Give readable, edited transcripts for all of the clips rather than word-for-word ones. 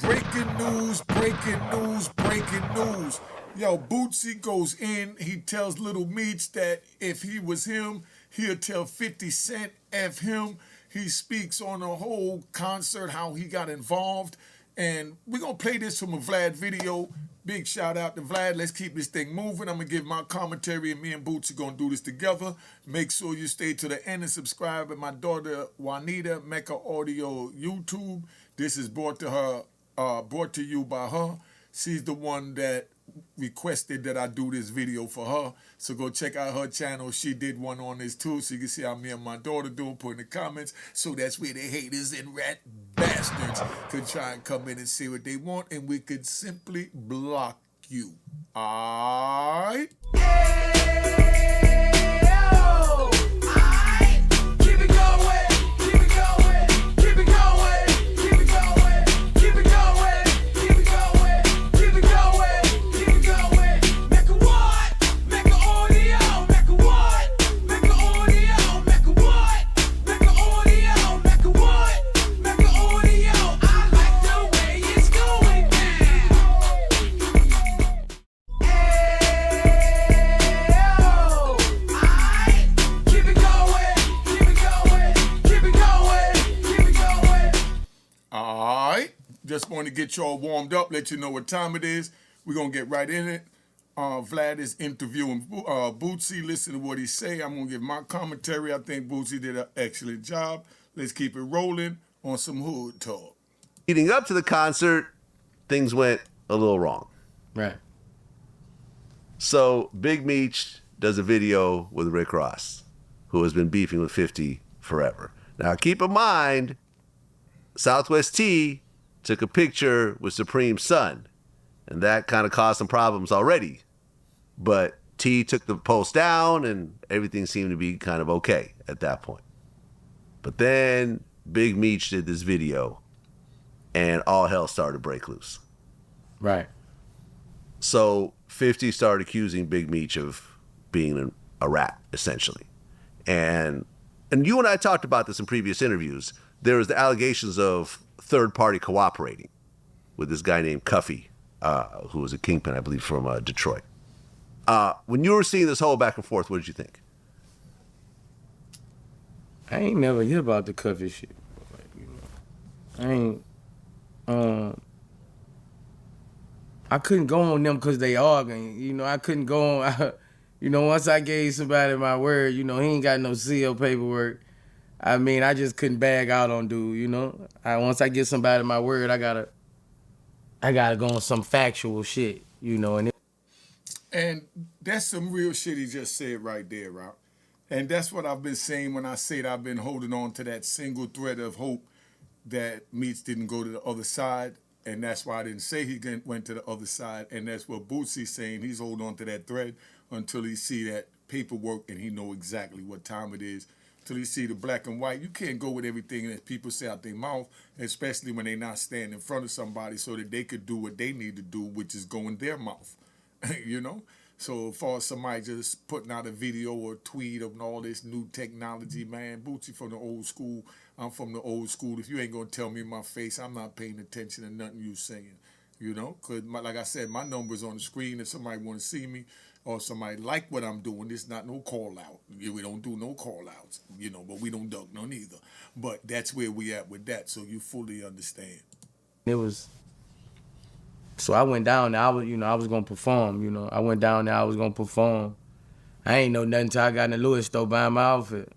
Breaking news, breaking news, breaking news. Yo, Bootsy goes in, he tells Lil Meech that if he was him, he'll tell 50 Cent F him. He speaks on the whole concert, how he got involved. And we're going to play this from a Vlad video. Big shout out to Vlad. Let's keep this thing moving. I'm going to give my commentary, and me and Bootsy are going to do this together. Make sure you stay to the end and subscribe at my daughter Juanita, Mecca Audio YouTube. This is brought to you by her. She's the one that requested that I do this video for her. So go check out her channel. She did one on this too, so you can see how me and my daughter do. Put in the comments. So that's where the haters and rat bastards could try and come in and see what they want, and we could simply block you. Alright? Just want to get y'all warmed up, let you know what time it is. We're going to get right in it. Vlad is interviewing Bootsy. Listen to what he say. I'm going to give my commentary. I think Bootsy did an excellent job. Let's keep it rolling on some hood talk. Leading up to the concert, things went a little wrong. Right. So Big Meech does a video with Rick Ross, who has been beefing with 50 forever. Now keep in mind, Southwest T took a picture with Supreme's son, and that kind of caused some problems already. But T took the post down, and everything seemed to be kind of okay at that point. But then Big Meech did this video, and all hell started to break loose. Right. So 50 started accusing Big Meech of being a rat, essentially. And you and I talked about this in previous interviews. There was the allegations of third party cooperating with this guy named Cuffy, who was a kingpin, I believe, from Detroit. When you were seeing this whole back and forth, what did you think? I ain't never hear about the Cuffy shit. I ain't, I couldn't go on them because they arguing. I couldn't go on, once I gave somebody my word, he ain't got no seal paperwork. I mean, I just couldn't bag out on dude, once I give somebody my word, I gotta go on some factual shit, And that's some real shit he just said right there, Rob. And that's what I've been saying when I said I've been holding on to that single thread of hope that Meech didn't go to the other side. And that's why I didn't say he went to the other side. And that's what Boosie's saying. He's holding on to that thread until he see that paperwork and he know exactly what time it is. Till you see the black and white. You can't go with everything that people say out their mouth, especially when they're not standing in front of somebody so that they could do what they need to do, which is go in their mouth, So as far as somebody just putting out a video or a tweet of all this new technology, man, Bootsy from the old school, I'm from the old school. If you ain't going to tell me in my face, I'm not paying attention to nothing you saying, Because like I said, my number's on the screen. If somebody want to see me, or somebody like what I'm doing, it's not no call out. We don't do no call outs, but we don't duck none either. But that's where we at with that, so you fully understand. So I went down there, I was gonna perform, I went down there, I was gonna perform. I ain't know nothing till I got in the Louis store buying my outfit.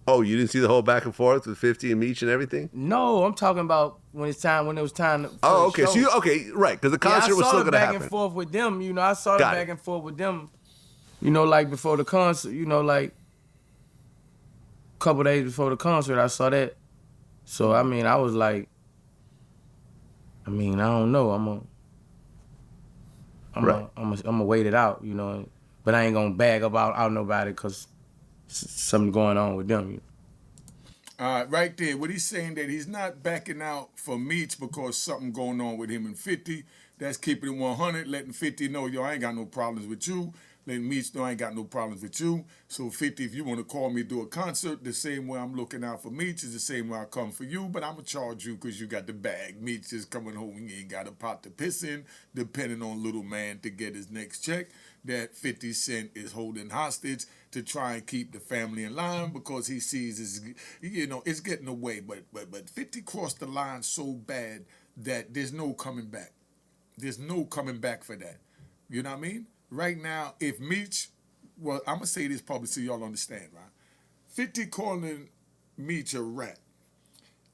Oh, you didn't see the whole back and forth with 50 and Meech and everything? No, I'm talking about when it was time. Oh, okay. So right, because the concert was still going to happen. I saw the back and forth with them, I saw the back and forth with them, like before the concert, like a couple days before the concert, I saw that. So, I mean, I was like, I don't know. I'm gonna wait it out, but I ain't gonna bag out nobody because something going on with them. Right there, what he's saying that he's not backing out for Meech because something going on with him and 50. That's keeping it 100, letting 50 know, yo, I ain't got no problems with you. Let Meech know I ain't got no problems with you. So 50, if you want to call me do a concert, the same way I'm looking out for Meech is the same way I come for you, but I'm going to charge you because you got the bag. Meech is coming home and he ain't got a pot to piss in, depending on little man to get his next check that 50 Cent is holding hostage to try and keep the family in line because he sees it's getting away. But 50 crossed the line so bad that there's no coming back. There's no coming back for that. You know what I mean? Right now, if Meech, well, I'm going to say this publicly so y'all understand, right? 50 calling Meech a rat.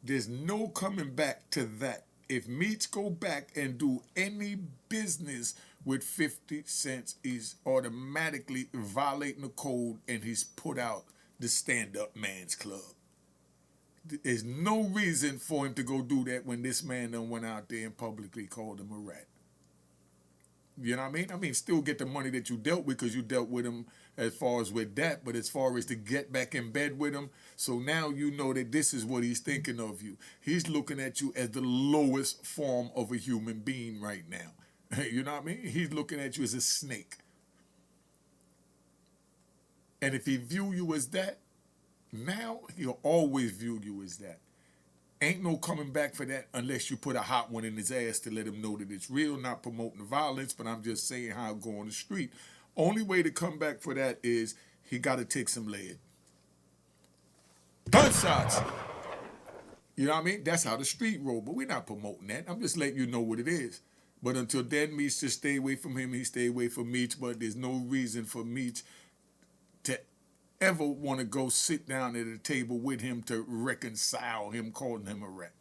There's no coming back to that. If Meech go back and do any business with 50 Cent, he's automatically violating the code and he's put out the stand-up man's club. There's no reason for him to go do that when this man done went out there and publicly called him a rat. You know what I mean? I mean, still get the money that you dealt with because you dealt with him as far as with that. But as far as to get back in bed with him, so now you know that this is what he's thinking of you. He's looking at you as the lowest form of a human being right now. You know what I mean? He's looking at you as a snake. And if he view you as that, now he'll always view you as that. Ain't no coming back for that unless you put a hot one in his ass to let him know that it's real, not promoting violence, but I'm just saying how it go on the street. Only way to come back for that is he got to take some lead. Gunshots. You know what I mean? That's how the street roll, but we're not promoting that. I'm just letting you know what it is. But until then, Meech just stay away from him. He stay away from Meech, but there's no reason for Meech to ever want to go sit down at a table with him to reconcile him calling him a rat.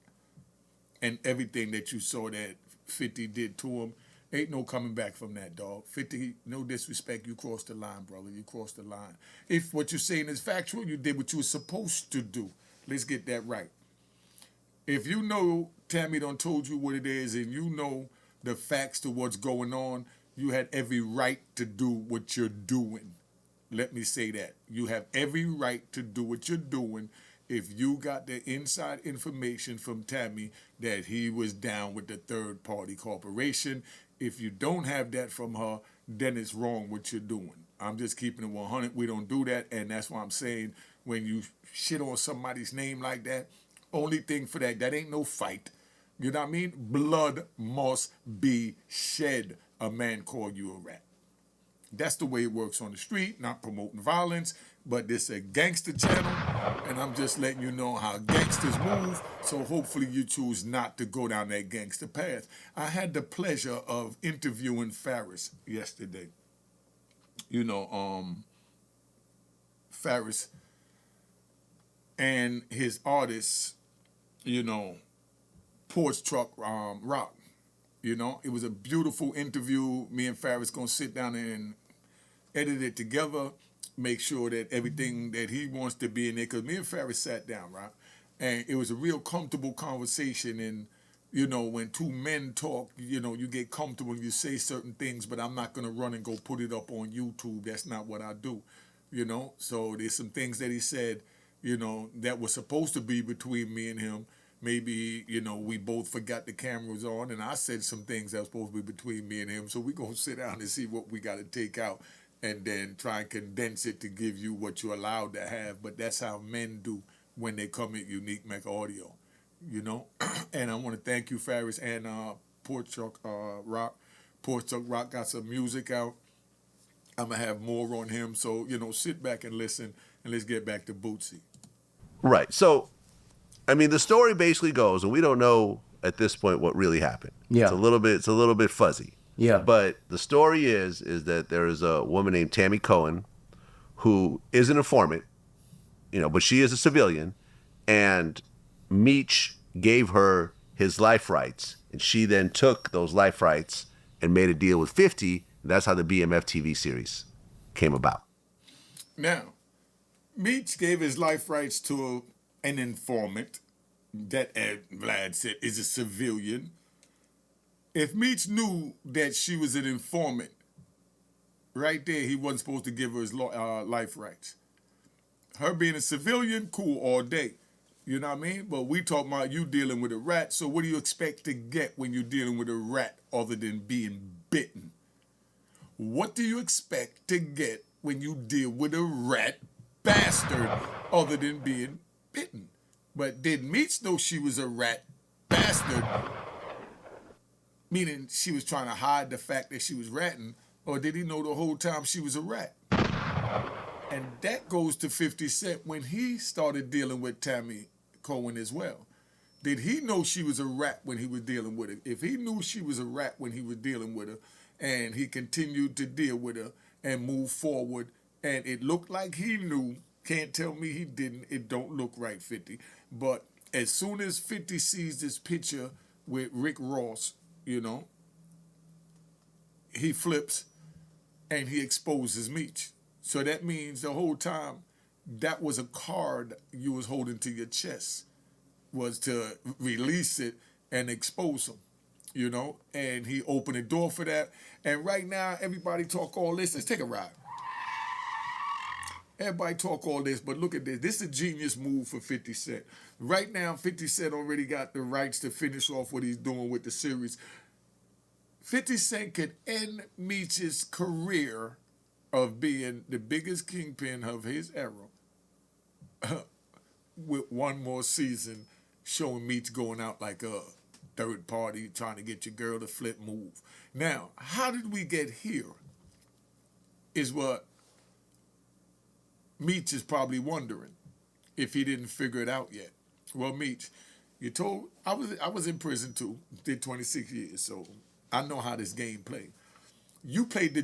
And everything that you saw that 50 did to him, ain't no coming back from that, dog. 50, no disrespect, you crossed the line, brother. You crossed the line. If what you're saying is factual, you did what you were supposed to do. Let's get that right. If you know Tammy done told you what it is and you know the facts to what's going on, you had every right to do what you're doing. Let me say that. You have every right to do what you're doing if you got the inside information from Tammy that he was down with the third party corporation. If you don't have that from her, then it's wrong what you're doing. I'm just keeping it 100. We don't do that, and that's why I'm saying when you shit on somebody's name like that, only thing for that ain't no fight. You know what I mean? Blood must be shed. A man called you a rat. That's the way it works on the street, not promoting violence, but this is a gangster channel, and I'm just letting you know how gangsters move, so hopefully you choose not to go down that gangster path. I had the pleasure of interviewing Farris yesterday. You know, Farris and his artists, you know, Porch Truck Rock. You know, it was a beautiful interview. Me and Farris gonna sit down and edit it together, make sure that everything that he wants to be in there. Because me and Farris sat down, right? And it was a real comfortable conversation. And, you know, when two men talk, you know, you get comfortable and you say certain things, but I'm not gonna run and go put it up on YouTube. That's not what I do, you know? So there's some things that he said, you know, that was supposed to be between me and him. Maybe, you know, we both forgot the camera was on, and I said some things that were supposed to be between me and him. So we're going to sit down and see what we got to take out and then try and condense it to give you what you're allowed to have. But that's how men do when they come at Unique Mecca Audio, you know? And I want to thank you, Farris, and Porch Truck Rock. Porch Truck Rock got some music out. I'm going to have more on him. So, you know, sit back and listen, and let's get back to Boosie. Right. So, I mean, the story basically goes, and we don't know at this point what really happened. Yeah. It's a little bit fuzzy. Yeah. But the story is that there is a woman named Tammy Cohen who is an informant, you know, but she is a civilian, and Meech gave her his life rights, and she then took those life rights and made a deal with 50, and that's how the BMF TV series came about. Now, Meech gave his life rights to an informant that, as Vlad said, is a civilian. If Meech knew that she was an informant, right there, he wasn't supposed to give her his life rights. Her being a civilian, cool all day. You know what I mean? But we talking about you dealing with a rat, so what do you expect to get when you're dealing with a rat other than being bitten? What do you expect to get when you deal with a rat bastard other than being bitten? But did Meech know she was a rat bastard, meaning she was trying to hide the fact that she was ratting, or did he know the whole time she was a rat? And that goes to 50 Cent when he started dealing with Tammy Cohen as well. Did he know she was a rat when he was dealing with her? If he knew she was a rat when he was dealing with her, and he continued to deal with her and move forward, and it looked like he knew, can't tell me he didn't, it don't look right, 50. But as soon as 50 sees this picture with Rick Ross, you know, he flips and he exposes Meech. So that means the whole time that was a card you was holding to your chest, was to release it and expose him, you know? And he opened the door for that. And right now, everybody talk all this. Let's take a ride. Everybody talk all this, but look at this. This is a genius move for 50 Cent. Right now, 50 Cent already got the rights to finish off what he's doing with the series. 50 Cent could end Meech's career of being the biggest kingpin of his era with one more season showing Meech going out like a third party trying to get your girl to flip move. Now, how did we get here is what Meech is probably wondering if he didn't figure it out yet. Well, Meech, you told I was in prison too, did 26 years, so I know how this game plays. You played the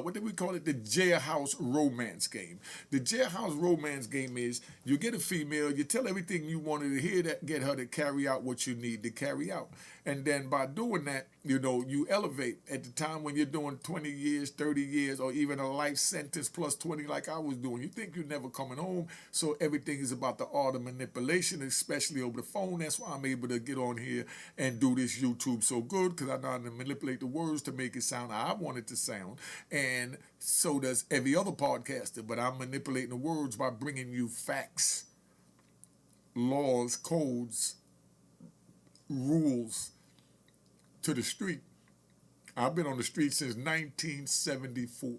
what did we call it? The Jailhouse romance game. The Jailhouse romance game is you get a female, you tell everything you wanted to hear, that get her to carry out what you need to carry out. And then by doing that, you know, you elevate. At the time when you're doing 20 years, 30 years, or even a life sentence plus 20 like I was doing, you think you're never coming home. So everything is about the art of manipulation, especially over the phone. That's why I'm able to get on here and do this YouTube so good, because I know how to manipulate the words to make it sound how I want it to sound. And so does every other podcaster. But I'm manipulating the words by bringing you facts, laws, codes, rules to the street. I've been on the street since 1974.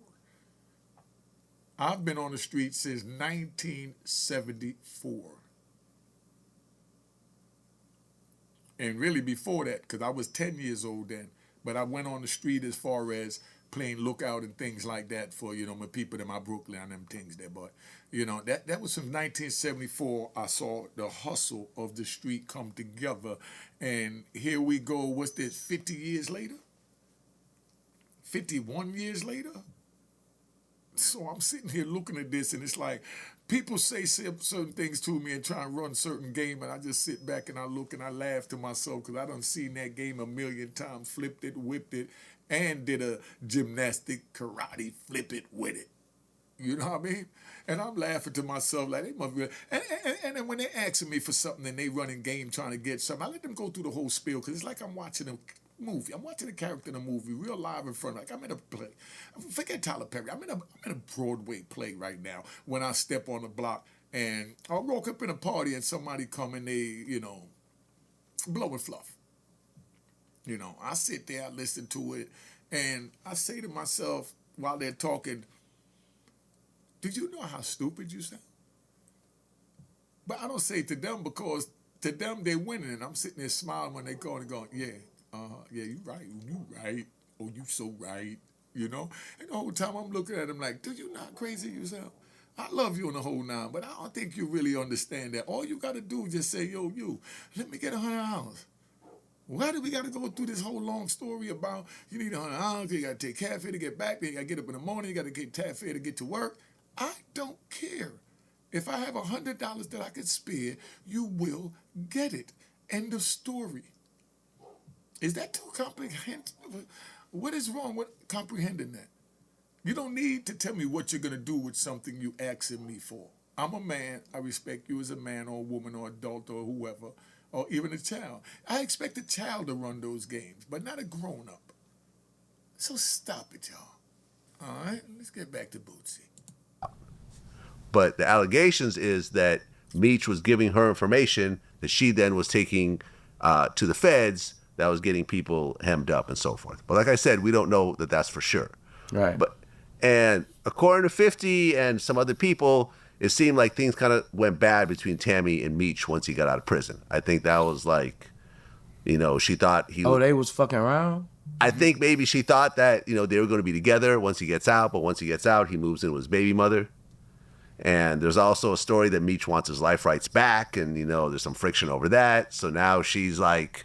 I've been on the street since 1974. And really before that, because I was 10 years old then, but I went on the street as far as playing lookout and things like that for, you know, my people in my Brooklyn and them things there. But, you know, that was from 1974. I saw the hustle of the street come together. And here we go, what's this, 50 years later? 51 years later? So I'm sitting here looking at this, and it's like people say certain things to me and try and run certain game, and I just sit back and I look and I laugh to myself, because I done seen that game a million times, flipped it, whipped it, and did a gymnastic karate flip it with it. You know what I mean? And I'm laughing to myself like they must be. And then when they asking me for something and they running game trying to get something, I let them go through the whole spiel, because it's like I'm watching a movie. I'm watching a character in a movie, real live in front of me. Like I'm in a play. Forget Tyler Perry. I'm in a Broadway play right now. When I step on the block and I'll walk up in a party and somebody come and they, you know, blowing fluff. You know, I sit there, I listen to it, and I say to myself while they're talking, did you know how stupid you sound? But I don't say it to them, because to them they're winning, and I'm sitting there smiling when they go and going, yeah, you right, oh, you so right, you know? And the whole time I'm looking at them like, dude, you not crazy yourself? I love you in the whole nine, but I don't think you really understand that. All you got to do is just say, yo, you, let me get $100. Why do we got to go through this whole long story about you need $100, you got to take cafe to get back, then you got to get up in the morning, you got to get cafe to get to work? I don't care. If I have $100 that I could spare, you will get it. End of story. Is that too comprehensive? What is wrong with comprehending that? You don't need to tell me what you're going to do with something you asking me for. I'm a man. I respect you as a man or a woman or adult or whoever, or even a child. I expect a child to run those games, but not a grown-up. So stop it, y'all. All right? Let's get back to Boosie. But the allegations is that Meech was giving her information that she then was taking to the feds, that was getting people hemmed up and so forth. But like I said, we don't know that that's for sure. Right. And according to 50 and some other people, it seemed like things kind of went bad between Tammy and Meech once he got out of prison. I think that was like, she thought he Oh, would. they was fucking around? I think maybe she thought that, they were going to be together once he gets out, but once he gets out, he moves in with his baby mother. And there's also a story that Meech wants his life rights back, and, there's some friction over that. So now she's like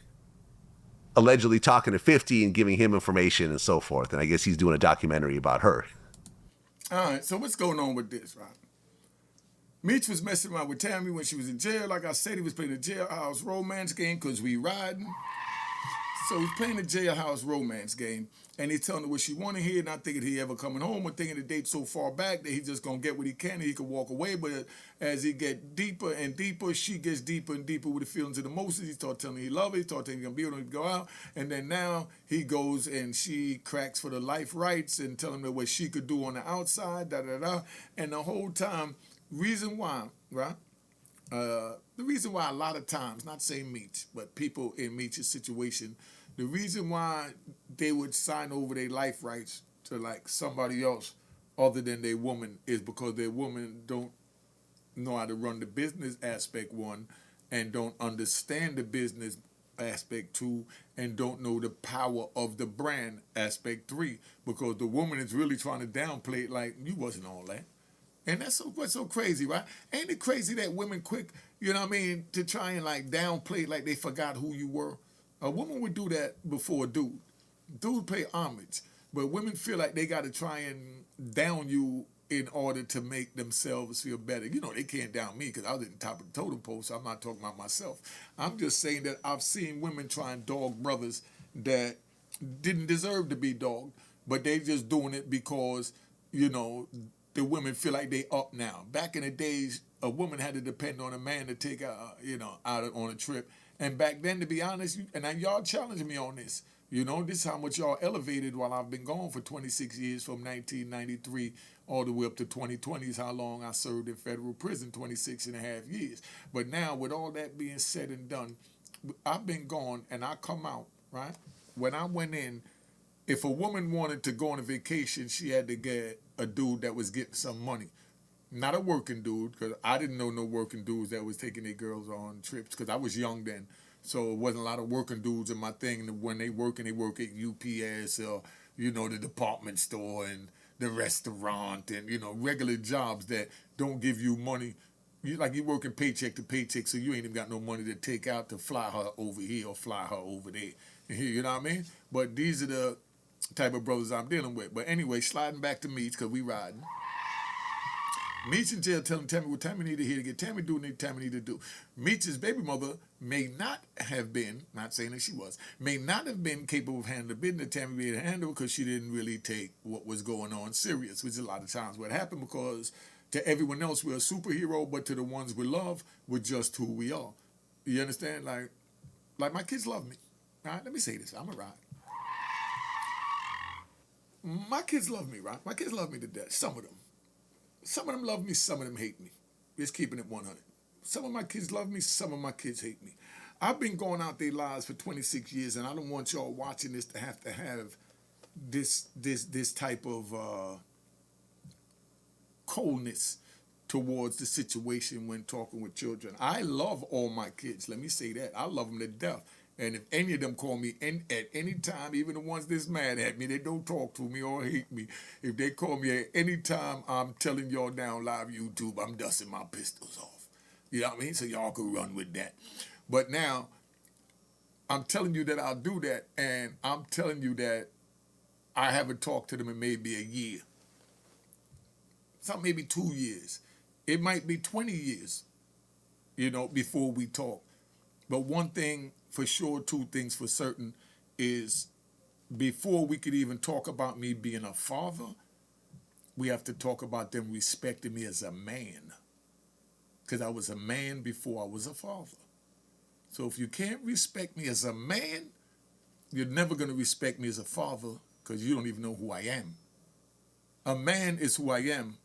allegedly talking to 50 and giving him information and so forth. And I guess he's doing a documentary about her. All right, so what's going on with this, right? Meech was messing around with Tammy when she was in jail. Like I said, he was playing a jailhouse romance game because we riding. So he's playing a jailhouse romance game, and he's telling her what she want to hear, not thinking he ever coming home, or thinking the date so far back that he's just going to get what he can and he can walk away. But as he get deeper and deeper, she gets deeper and deeper with the feelings and emotions. He start telling her he love her, he start telling her he's going to be able to go out. And then now he goes and she cracks for the life rights and telling him what she could do on the outside, da-da-da. And the whole time, reason why, right? The reason why a lot of times, not saying Meech, but people in Meech's situation, the reason why they would sign over their life rights to like somebody else other than their woman is because their woman don't know how to run the business aspect, one, and don't understand the business aspect, two, and don't know the power of the brand aspect, three, because the woman is really trying to downplay it like you wasn't all that. And that's what's so crazy, right? Ain't it crazy that women quick, to try and like downplay like they forgot who you were? A woman would do that before a dude. Dude pay homage. But women feel like they got to try and down you in order to make themselves feel better. They can't down me because I was at the top of the totem pole, so I'm not talking about myself. I'm just saying that I've seen women try and dog brothers that didn't deserve to be dogged, but they just doing it because, the women feel like they up now. Back in the days, a woman had to depend on a man to take her, out on a trip. And back then, to be honest, and y'all challenging me on this, this is how much y'all elevated while I've been gone for 26 years from 1993 all the way up to 2020 is how long I served in federal prison, 26 and a half years. But now, with all that being said and done, I've been gone and I come out, right? When I went in, if a woman wanted to go on a vacation, she had to get a dude that was getting some money. Not a working dude, because I didn't know no working dudes that was taking their girls on trips, because I was young then. So it wasn't a lot of working dudes in my thing. And when they work at UPS or, the department store and the restaurant and, regular jobs that don't give you money. You working paycheck to paycheck, so you ain't even got no money to take out to fly her over here or fly her over there. You know what I mean? But these are the type of brothers I'm dealing with. But anyway, sliding back to Meech, because we riding. Meech in jail telling Tammy what Tammy need to hear to get Tammy do what Tammy need to do. Meech's baby mother may not have been, not saying that she was, may not have been capable of handling the business that Tammy be able to handle because she didn't really take what was going on serious, which is a lot of times what happened because to everyone else we're a superhero, but to the ones we love, we're just who we are. You understand? Like my kids love me. All right, let me say this. I'm a ride. My kids love me, right? My kids love me to death. Some of them. Some of them love me, some of them hate me. Just keeping it 100. Some of my kids love me, some of my kids hate me. I've been going out their lives for 26 years, and I don't want y'all watching this to have this type of coldness towards the situation when talking with children. I love all my kids. Let me say that. I love them to death. And if any of them call me at any time, even the ones that's mad at me, they don't talk to me or hate me, if they call me at any time, I'm telling y'all down live YouTube, I'm dusting my pistols off. You know what I mean? So y'all can run with that. But now, I'm telling you that I'll do that, and I'm telling you that I haven't talked to them in maybe a year. Some maybe 2 years. It might be 20 years, before we talk. But one thing for sure, two things for certain, is before we could even talk about me being a father, we have to talk about them respecting me as a man. Because I was a man before I was a father. So if you can't respect me as a man, you're never going to respect me as a father because you don't even know who I am. A man is who I am,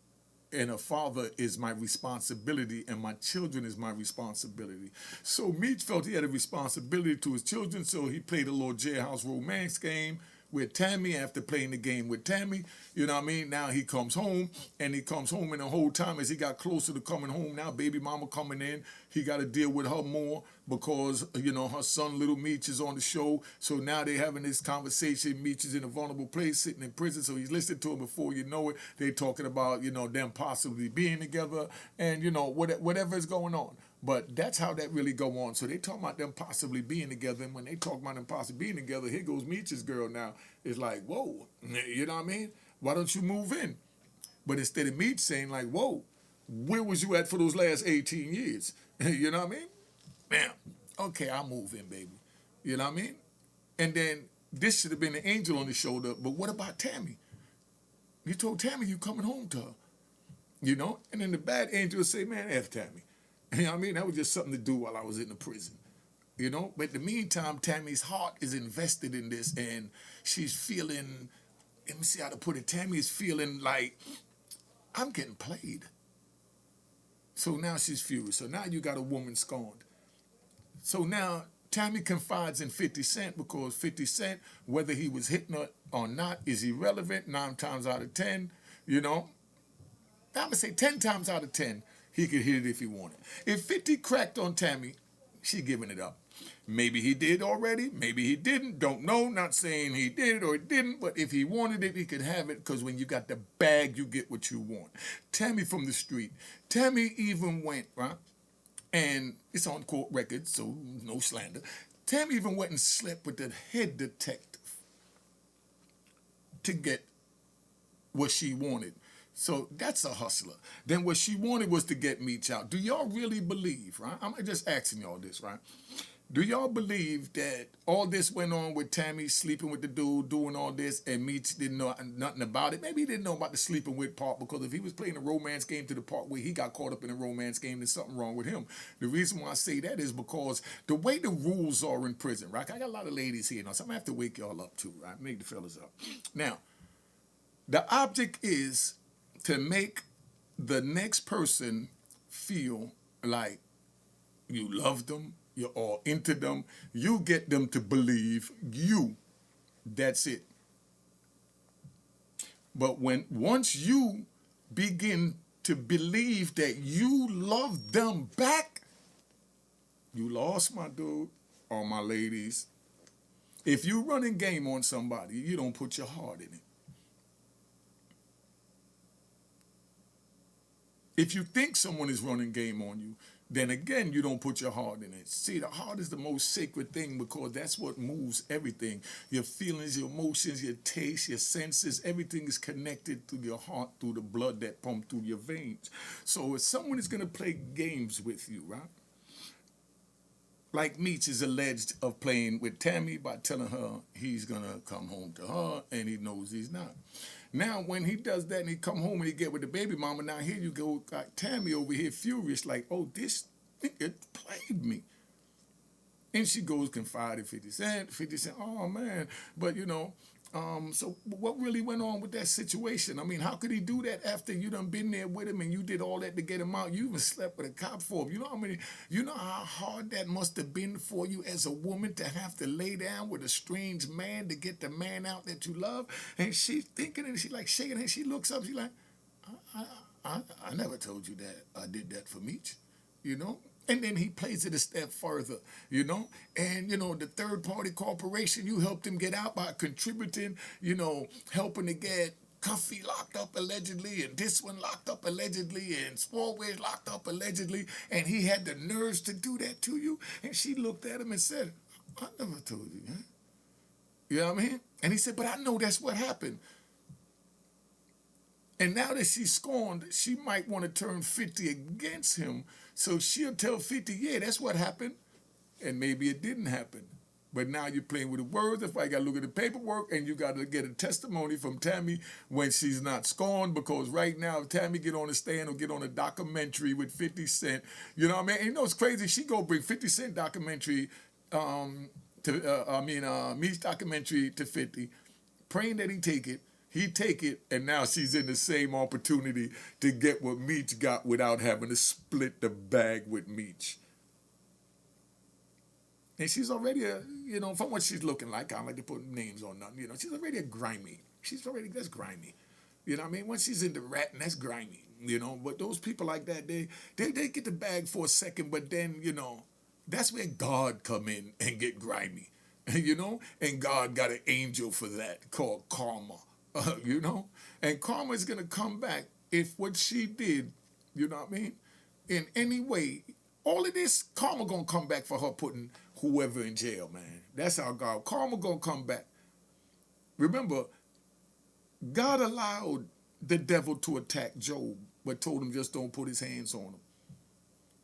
and a father is my responsibility, and my children is my responsibility. So Meech felt he had a responsibility to his children, so he played a little jailhouse romance game with Tammy after playing the game with Tammy. You know what I mean? Now he comes home, and he comes home, and the whole time as he got closer to coming home, now baby mama coming in, he got to deal with her more because, you know, her son, Lil Meech, is on the show. So now they're having this conversation. Meech is in a vulnerable place, sitting in prison, so he's listening to him. Before you know it, they're talking about, you know, them possibly being together and, you know, whatever is going on. But that's how that really go on. So they talking about them possibly being together, and when they talk about them possibly being together, here goes Meech's girl now. It's like, whoa, you know what I mean? Why don't you move in? But instead of Meech saying like, whoa, where was you at for those last 18 years? You know what I mean? Bam. Okay, I'll move in, baby. You know what I mean? And then this should have been an angel on the shoulder, but what about Tammy? You told Tammy you coming home to her. You know? And then the bad angel would say, man, F Tammy. You know what I mean? That was just something to do while I was in the prison. You know? But in the meantime, Tammy's heart is invested in this, and she's feeling, let me see how to put it, Tammy is feeling like, I'm getting played. So now she's furious. So now you got a woman scorned. So now Tammy confides in 50 Cent because 50 Cent, whether he was hitting her or not, is irrelevant 9 times out of 10, you know? I'm going to say 10 times out of 10, he could hit it if he wanted. If 50 cracked on Tammy, she giving it up. Maybe he did already, maybe he didn't, don't know, not saying he did or didn't, but if he wanted it, he could have it, because when you got the bag, you get what you want. Tammy from the street. Tammy even went, right? And it's on court record, so no slander. Tammy even went and slept with the head detective to get what she wanted. So that's a hustler. Then what she wanted was to get Meech out. Do y'all really believe, right? I'm just asking y'all this, right? Do y'all believe that all this went on with Tammy sleeping with the dude, doing all this, and Meech didn't know nothing about it? Maybe he didn't know about the sleeping with part, because if he was playing a romance game to the part where he got caught up in a romance game, there's something wrong with him. The reason why I say that is because the way the rules are in prison, right? I got a lot of ladies here now, so I'm going to have to wake y'all up too, right? Make the fellas up. Now, the object is to make the next person feel like you love them, you're all into them, you get them to believe you. That's it. But once you begin to believe that you love them back, you lost, my dude or my ladies. If you running game on somebody, you don't put your heart in it. If you think someone is running game on you, then again, you don't put your heart in it. See, the heart is the most sacred thing, because that's what moves everything. Your feelings, your emotions, your taste, your senses, everything is connected to your heart through the blood that pumps through your veins. So if someone is going to play games with you, right? Like Meech is alleged of playing with Tammy by telling her he's going to come home to her, and he knows he's not. Now, when he does that and he come home and he get with the baby mama, now here you go, got Tammy over here furious, like, oh, this nigga played me. And she goes confide in 50 Cent. 50 Cent, oh, man. But, you know, so what really went on with that situation? I mean, how could he do that after you done been there with him and you did all that to get him out? You even slept with a cop for him. You know how hard that must have been for you as a woman to have to lay down with a strange man to get the man out that you love? And she's thinking, and she like shaking her head. She looks up, she like, I never told you that I did that for Meech, you know? And then he plays it a step further, you know? And, you know, the third-party corporation, you helped him get out by contributing, you know, helping to get Cuffy locked up allegedly, and this one locked up allegedly, and Smallways locked up allegedly, and he had the nerves to do that to you? And she looked at him and said, I never told you that. You know what I mean? And he said, but I know that's what happened. And now that she's scorned, she might want to turn 50 against him. So she'll tell 50, yeah, that's what happened. And maybe it didn't happen. But now you're playing with the words. If I got to look at the paperwork, and you got to get a testimony from Tammy when she's not scorned, because right now, if Tammy get on a stand or get on a documentary with 50 Cent, you know what I mean? And you know, it's crazy. She go bring 50 Cent documentary Meech's documentary to 50, praying that he take it. He take it, and now she's in the same opportunity to get what Meech got without having to split the bag with Meech. And she's already from what she's looking like, I don't like to put names on nothing, she's already a grimy. That's grimy. You know what I mean? Once she's into ratting, that's grimy. But those people like that, they get the bag for a second, but then, that's where God come in and get grimy. And God got an angel for that called karma. And karma is going to come back if what she did, you know what I mean, in any way, all of this, karma going to come back for her putting whoever in jail, man. That's how karma going to come back. Remember, God allowed the devil to attack Job, but told him just don't put his hands on him.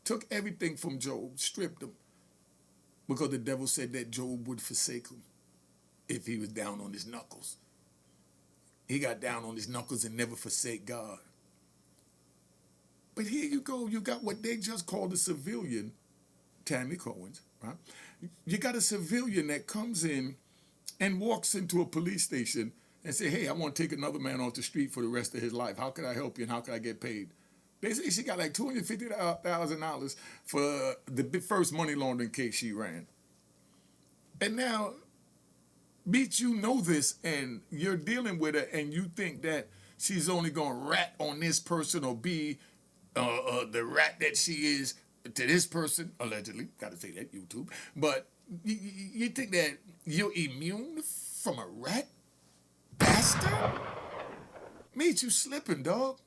Took everything from Job, stripped him, because the devil said that Job would forsake him if he was down on his knuckles. He got down on his knuckles and never forsake God. But here you go, you got what they just called a civilian, Tammy Cohen, right? You got a civilian that comes in and walks into a police station and say, hey, I want to take another man off the street for the rest of his life. How can I help you and how can I get paid? They say she got like $250,000 for the first money laundering case she ran. And now, Meech, you know this and you're dealing with her and you think that she's only going to rat on this person or be the rat that she is to this person, allegedly. Got to say that, YouTube. But you think that you're immune from a rat bastard? Meech, you slipping, dog.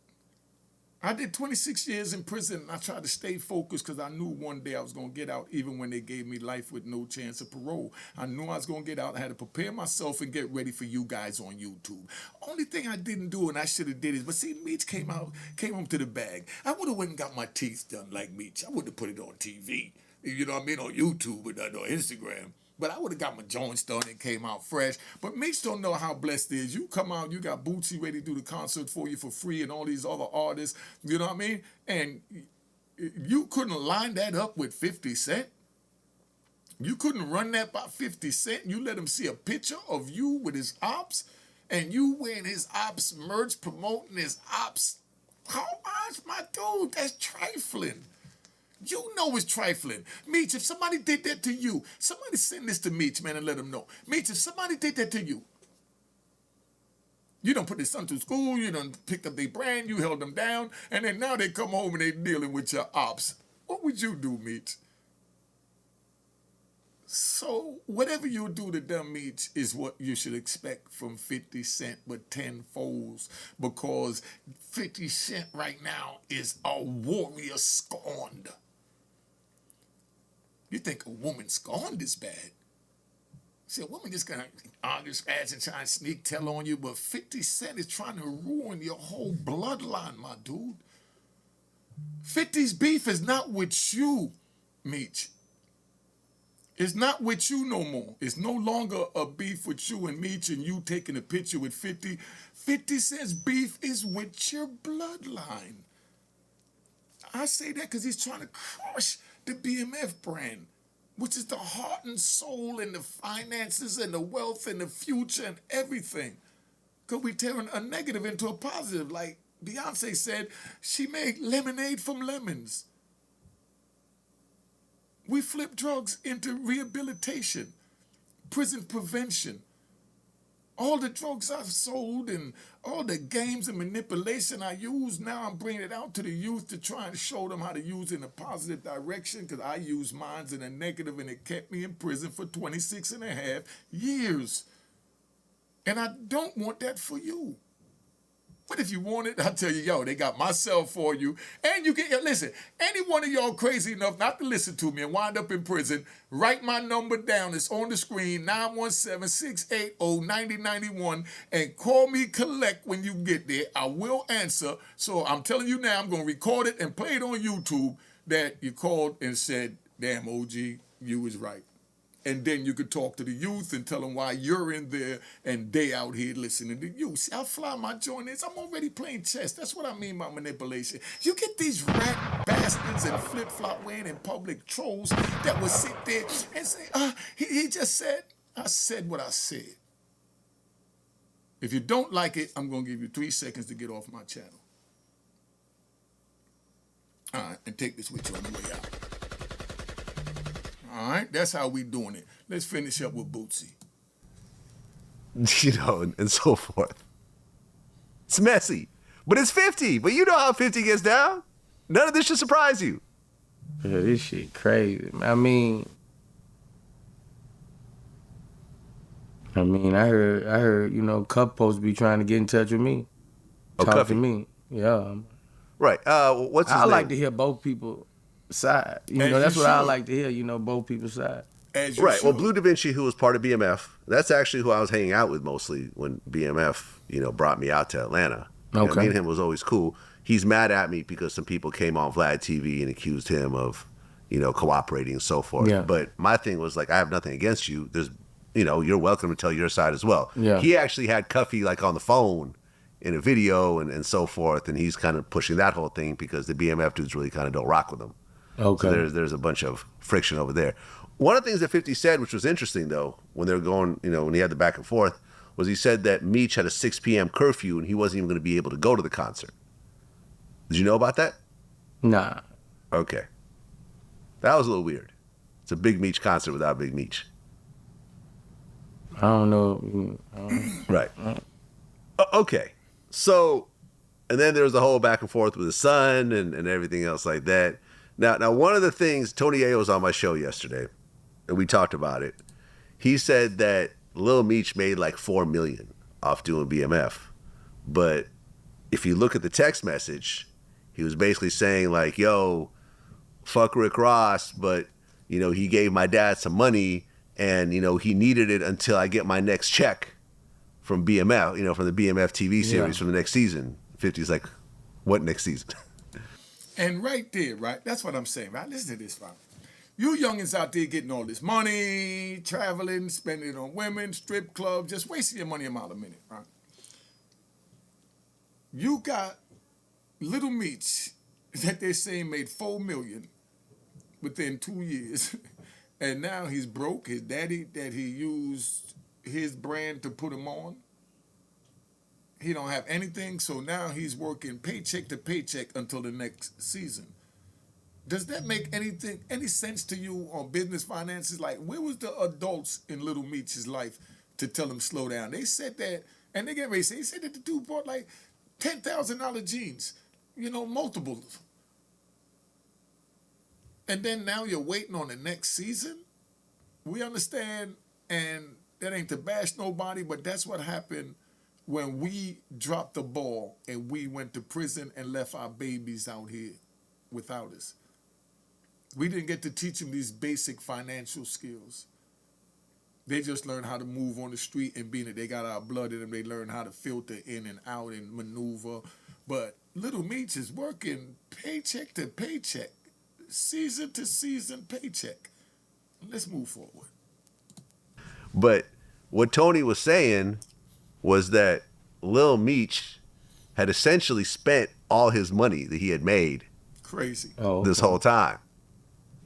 I did 26 years in prison and I tried to stay focused because I knew one day I was going to get out even when they gave me life with no chance of parole. I knew I was going to get out. I had to prepare myself and get ready for you guys on YouTube. Only thing I didn't do and I should have did is, but see, Meech came home to the bag. I would have went and got my teeth done like Meech. I wouldn't have put it on TV, you know what I mean, on YouTube or Instagram. But I would have got my joints done and came out fresh. But Meech don't know how blessed it is. You come out, you got Boosie ready to do the concert for you for free and all these other artists, you know what I mean? And you couldn't line that up with 50 Cent. You couldn't run that by 50 Cent. You let him see a picture of you with his ops and you wearing his ops merch, promoting his ops. How much, my dude? That's trifling. You know it's trifling. Meech, if somebody did that to you, somebody send this to Meech, man, and let him know. Meech, if somebody did that to you, you done put their son through school, you done picked up their brand, you held them down, and then now they come home and they dealing with your ops. What would you do, Meech? So whatever you do to them, Meech, is what you should expect from 50 Cent, but tenfolds, because 50 Cent right now is a warrior scorned. You think a woman scorned is bad? See, a woman just gonna argue, scratch, and try and sneak tell on you, but 50 Cent is trying to ruin your whole bloodline, my dude. 50's beef is not with you, Meech. It's not with you no more. It's no longer a beef with you and Meech and you taking a picture with 50. 50 Cent's beef is with your bloodline. I say that because he's trying to crush the BMF brand, which is the heart and soul and the finances and the wealth and the future and everything. Because we turn a negative into a positive. Like Beyonce said, she made lemonade from lemons. We flip drugs into rehabilitation, prison prevention. All the drugs I've sold and all the games and manipulation I use, now I'm bringing it out to the youth to try and show them how to use it in a positive direction, because I used mine in a negative and it kept me in prison for 26 and a half years. And I don't want that for you. But if you want it, I'll tell you, yo, they got my cell for you. And you get, listen, any one of y'all crazy enough not to listen to me and wind up in prison, write my number down. It's on the screen, 917-680-9091, and call me collect when you get there. I will answer. So I'm telling you now, I'm going to record it and play it on YouTube that you called and said, damn, OG, you was right. And then you could talk to the youth and tell them why you're in there and they out here listening to you. See how fly my joint is? I'm already playing chess. That's what I mean by manipulation. You get these rat bastards and flip-flop wearing in public trolls that will sit there and say, he just said, I said what I said. If you don't like it, I'm going to give you 3 seconds to get off my channel. All right, and take this with you on the way out. All right, that's how we doing it. Let's finish up with Boosie. You know, and so forth. It's messy, but it's 50. But you know how 50 gets down. None of this should surprise you. Yeah, this shit crazy. I heard, Cuff supposed to be trying to get in touch with me. Oh, Talk Cuffy. to me. Yeah. Right. What's his I name? like to hear both people's side. As That's you what I should. like to hear, both people's side. As you Right. Well, should. Blue Da Vinci, who was part of BMF, that's actually who I was hanging out with mostly when BMF, brought me out to Atlanta. Okay. Me and him was always cool. He's mad at me because some people came on Vlad TV and accused him of, cooperating and so forth. Yeah. But my thing was like, I have nothing against you. There's, you're welcome to tell your side as well. Yeah. He actually had Cuffy like on the phone in a video and so forth, and he's kind of pushing that whole thing because the BMF dudes really kind of don't rock with him. Okay. So there's a bunch of friction over there. One of the things that 50 said, which was interesting though, when they were going, when he had the back and forth, was he said that Meech had a 6 p.m. curfew and he wasn't even going to be able to go to the concert. Did you know about that? Nah. Okay. That was a little weird. It's a Big Meech concert without Big Meech. I don't know. Right. Okay. So, and then there was the whole back and forth with his son and everything else like that. Now, one of the things, Tony Ayo was on my show yesterday, and we talked about it. He said that Lil Meech made like $4 million off doing BMF. But if you look at the text message, he was basically saying like, yo, fuck Rick Ross, but, he gave my dad some money and, he needed it until I get my next check from BMF, from the BMF TV series from the next season. 50's like, what next season? And right there, right? That's what I'm saying, right? Listen to this, right? You youngins out there getting all this money, traveling, spending it on women, strip clubs, just wasting your money a mile a minute, right? You got Lil Meech that they're saying made $4 million within 2 years, and now he's broke. His daddy that he used his brand to put him on, he don't have anything, so now he's working paycheck to paycheck until the next season. Does that make any sense to you on business finances? Like, where was the adults in Lil Meech's life to tell him slow down? They said that, and they get ready to say, he said that the dude bought like $10,000 jeans, multiples. And then now you're waiting on the next season? We understand, and that ain't to bash nobody, but that's what happened when we dropped the ball and we went to prison and left our babies out here without us. We didn't get to teach them these basic financial skills. They just learned how to move on the street, and being that they got our blood in them, they learn how to filter in and out and maneuver. But Lil Meech is working paycheck to paycheck, season to season paycheck. Let's move forward. But what Tony was saying was that Lil Meech had essentially spent all his money that he had made Crazy. this whole time.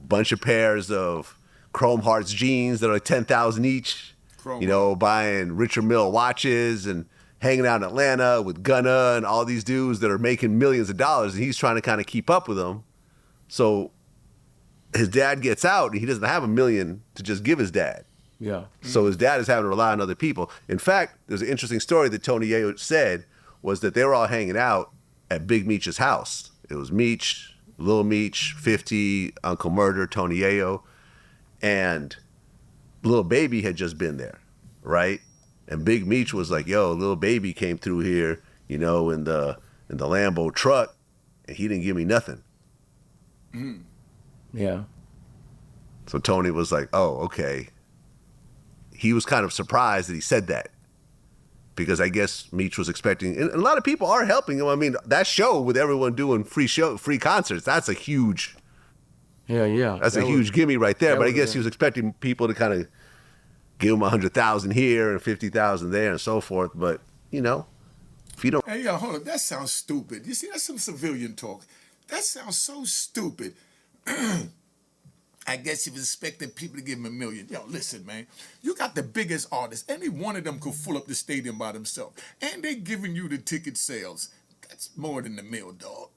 Bunch of pairs of Chrome Hearts jeans that are like 10,000 each. Buying Richard Mille watches and hanging out in Atlanta with Gunna and all these dudes that are making millions of dollars, and he's trying to kind of keep up with them. So his dad gets out and he doesn't have $1 million to just give his dad. Yeah. So his dad is having to rely on other people. In fact, there's an interesting story that Tony Ayo said was that they were all hanging out at Big Meech's house. It was Meech, Lil Meech, 50, Uncle Murder, Tony Ayo, and Lil Baby had just been there, right? And Big Meech was like, yo, Lil Baby came through here, in the Lambo truck, and he didn't give me nothing. Yeah. So Tony was like, oh, okay. He was kind of surprised that he said that because I guess Meech was expecting, and a lot of people are helping him. I mean, that show with everyone doing free concerts, that's a huge, that's a huge gimme right there. But I guess he was expecting people to kind of give him 100,000 here and 50,000 there and so forth. But if you don't, Hey, yo, hold on. That sounds stupid. You see, that's some civilian talk. That sounds so stupid. I guess you was expecting people to give him $1 million. Yo, listen, man. You got the biggest artists. Any one of them could fill up the stadium by themselves. And they giving you the ticket sales. That's more than $1 million, dog.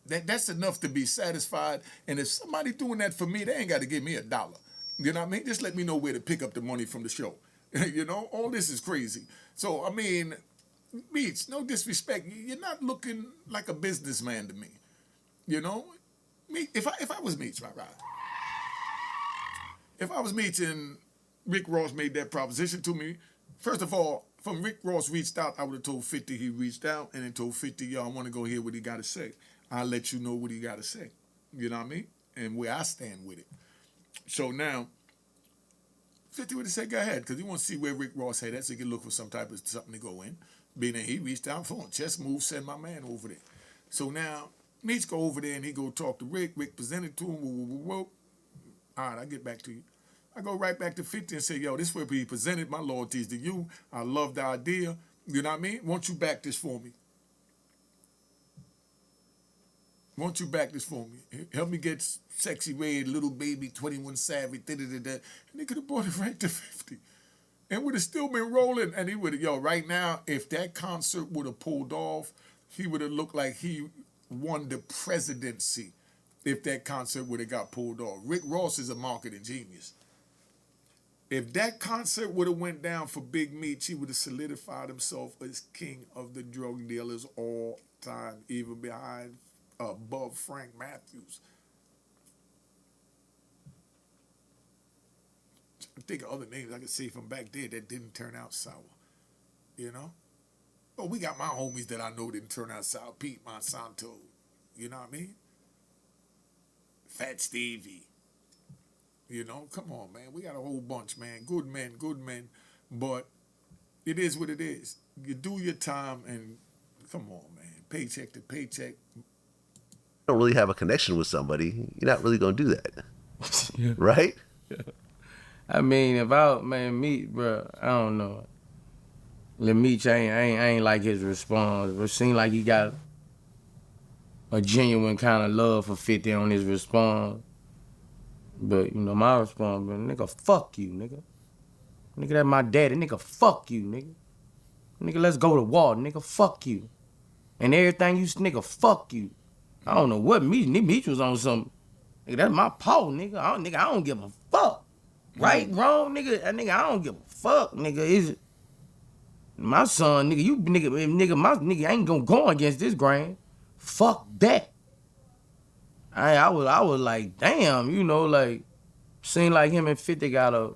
That's enough to be satisfied. And if somebody doing that for me, they ain't got to give me $1. You know what I mean? Just let me know where to pick up the money from the show. You know, all this is crazy. So, I mean, Meech, no disrespect. You're not looking like a businessman to me. You know? Me, if I was Meech, right. If I was Meech and Rick Ross made that proposition to me, first of all, from Rick Ross reached out, I would have told 50 he reached out and then told 50, yo, I want to go hear what he got to say. I'll let you know what he got to say. You know what I mean? And where I stand with it. So now, 50 would have said, go ahead, because he wants to see where Rick Ross had that so he can look for some type of something to go in. Being that he reached out for him, chest move, send my man over there. So now, Meech go over there and he go talk to Rick. Rick presented to him. Whoa. All right, I get back to you. I go right back to 50 and say, yo, this way he presented my loyalties to you. I love the idea. You know what I mean? Won't you back this for me? Won't you back this for me? Help me get Sexy Red, Little Baby, 21 Savage, da-da-da-da. And they could have brought it right to 50. And would have still been rolling. And he would have, yo, right now, if that concert would have pulled off, he would have looked like he won the presidency if that concert would have got pulled off. Rick Ross is a marketing genius. If that concert would have went down for Big Meech, he would have solidified himself as king of the drug dealers all time, even above Frank Matthews. I think of other names I could say from back there that didn't turn out sour. You know? But we got my homies that I know didn't turn out sour. Pete Monsanto. You know what I mean? Fat Stevie. You know, come on, man. We got a whole bunch, man. Good men. But it is what it is. You do your time and come on, man. Paycheck to paycheck. Don't really have a connection with somebody, you're not really gonna do that. Yeah. Right? Yeah. I mean, Meech, bro, I don't know. Lil Meech, I ain't like his response. It seemed like he got a genuine kind of love for 50 on his response. But, you know, my response, man, nigga, fuck you, nigga. Nigga, that's my daddy. Nigga, fuck you, nigga. Nigga, let's go to war. Nigga, fuck you. And everything you, nigga, fuck you. I don't know what Meech was on something. Nigga, that's my paw, nigga. I don't give a fuck. Right, wrong, nigga. I don't give a fuck, nigga. Is it my son, nigga? My nigga ain't gonna go against this grain. Fuck that. I was like, damn, you know, like, seemed like him and 50 got a,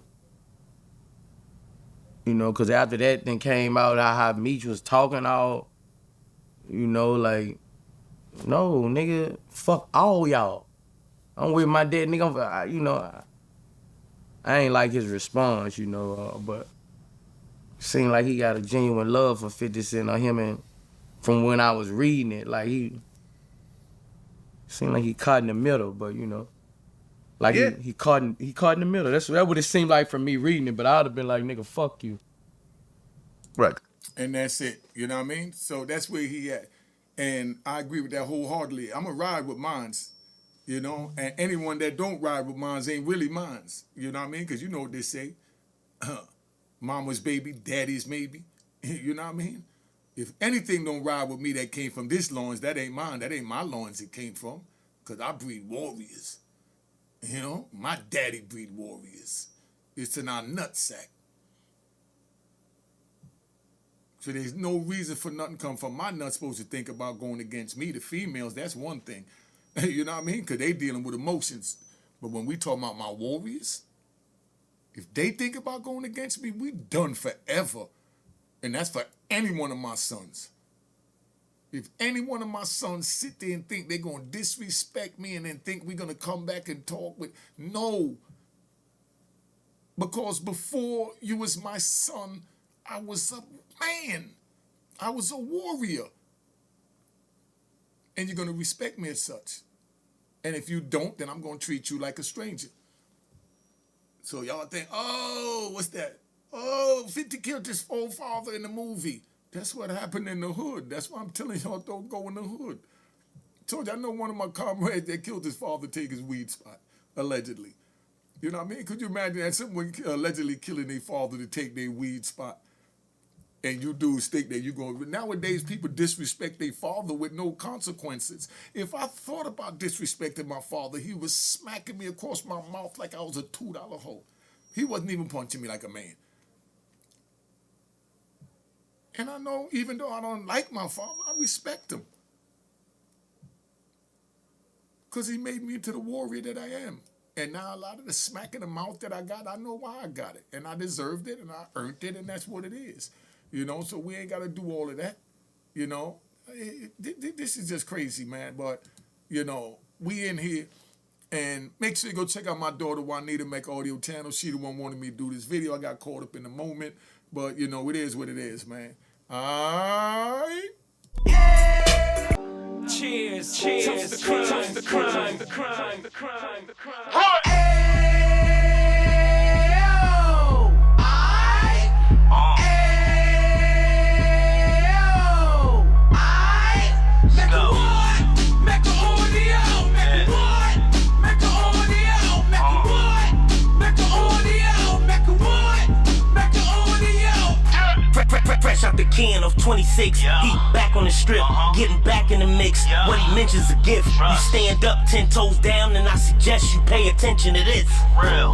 you know, cause after that then came out how Meech was talking all, you know, like, no, nigga, fuck all y'all. I'm with my dad, nigga. You know, I ain't like his response, you know, but seemed like he got a genuine love for 50 Cent on him, and from when I was reading it, like he seemed like he caught in the middle, but you know, like Yeah. he caught in the middle. That would it seemed like from me reading it, but I'd have been like, nigga, fuck you. Right. And that's it. You know what I mean? So that's where he at. And I agree with that wholeheartedly. I'm going to ride with mines, you know? And anyone that don't ride with mines ain't really mines. You know what I mean? Because you know what they say. Mama's baby, daddy's maybe. You know what I mean? If anything don't ride with me that came from this loins, that ain't mine. That ain't my loins it came from. Because I breed warriors. You know? My daddy breed warriors. It's in our nutsack. So there's no reason for nothing come from my nuts supposed to think about going against me. The females, that's one thing. You know what I mean? Because they dealing with emotions. But when we talk about my warriors, if they think about going against me, we done forever. And that's for any one of my sons. If any one of my sons sit there and think they're going to disrespect me and then think we're going to come back and talk with, no. Because before you was my son, I was a man. I was a warrior. And you're going to respect me as such. And if you don't, then I'm going to treat you like a stranger. So y'all think, oh, what's that? Oh, 50 killed his forefather in the movie. That's what happened in the hood. That's why I'm telling y'all don't go in the hood. I told you, I know one of my comrades that killed his father take his weed spot, allegedly. You know what I mean? Could you imagine that someone allegedly killing their father to take their weed spot? and you dudes think that you're going to... Nowadays, people disrespect their father with no consequences. If I thought about disrespecting my father, he was smacking me across my mouth like I was a $2 hoe. He wasn't even punching me like a man. And I know, even though I don't like my father, I respect him. Because he made me into the warrior that I am. And now a lot of the smack in the mouth that I got, I know why I got it. And I deserved it, and I earned it, and that's what it is. You know, so we ain't got to do all of that. You know, this is just crazy, man. But, you know, we in here. And make sure you go check out my daughter, Juanita, Mecca audio channel. She the one wanted me to do this video. I got caught up in the moment. But, you know, it is what it is, man. All right. Cheers, cheers, toast the crime, toast the crime, the crime, the crime, the crime. Fresh out the can of 26, Heat back on the strip, getting back in the mix. What he mentions a gift. You stand up 10 toes down, and I suggest you pay attention to this.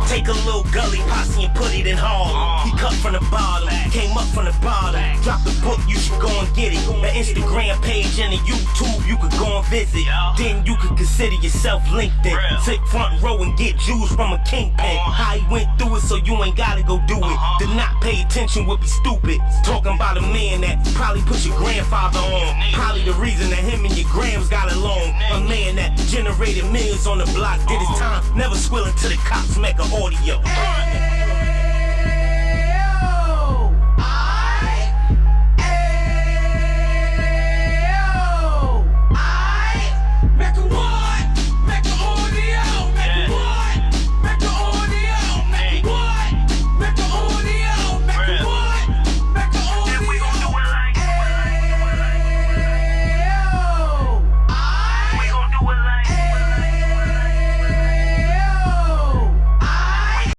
Take a little gully posse and put it in Harlem. He cut from the bottom, came up from the bottom. Drop the book, you should go and get it. The Instagram page and the YouTube, you could go and visit. Then you could consider yourself LinkedIn. Take front row and get Jews from a kingpin. How he went through it, so you ain't gotta go do it. To not pay attention would be stupid. Talking about a man that probably put your grandfather on. Probably the reason that him and your grams got along. A man that generated millions on the block, did his time, never squilling to the cops, Mecca audio.